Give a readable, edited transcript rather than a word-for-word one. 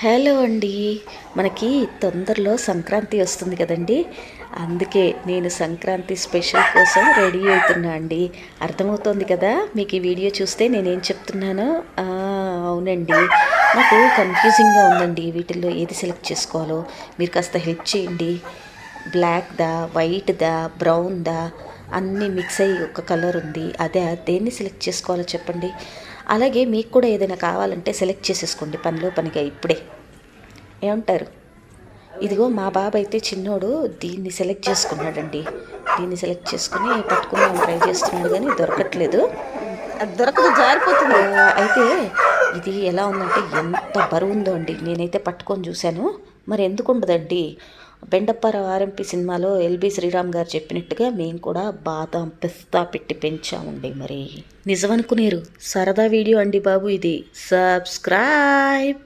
Hello అండి. మనకి తొందరలో సంక్రాంతి వస్తుంది కదండి. అందుకే నేను సంక్రాంతి స్పెషల్ కోసం రెడీ అవుతున్నా అండి. అర్థమవుతోంది కదా మీకు ఈ వీడియో చూస్తే నేనేం చెప్తున్నానో. అవునండి, నాకు కన్ఫ్యూజింగ్గా ఉందండి వీటిల్లో ఏది సెలెక్ట్ చేసుకోవాలో. మీరు కాస్త హెల్ప్ చేయండి. బ్లాక్దా, వైట్దా, బ్రౌన్దా అన్నీ మిక్స్ అయ్యి ఒక కలర్ ఉంది. అదే దేన్ని సెలెక్ట్ చేసుకోవాలో చెప్పండి. అలాగే మీకు కూడా ఏదైనా కావాలంటే సెలెక్ట్ చేసేసుకోండి పనిలో పనిగా ఇప్పుడే. ఏమంటారు? ఇదిగో మా బాబు అయితే చిన్నోడు దీన్ని సెలెక్ట్ చేసుకున్నాడండి. దీన్ని సెలెక్ట్ చేసుకుని పట్టుకుందాం ట్రై చేస్తున్నాడు కానీ దొరకట్లేదు. అది దొరకదు, జారిపోతుంది. అయితే ఇది ఎలా ఉందంటే ఎంత బరువు ఉందో అండి. నేనైతే పట్టుకొని చూశాను. మరి ఎందుకు ఉండదండి? బెండప్పారావు ఆర్ఎంపి సినిమాలో ఎల్బి శ్రీరామ్ గారు చెప్పినట్టుగా మేము కూడా బాదం పిస్తా పెట్టి పెంచామండి. మరి నిజమనుకునేరు. సరదా వీడియో అండి బాబు ఇది. సబ్స్క్రైబ్.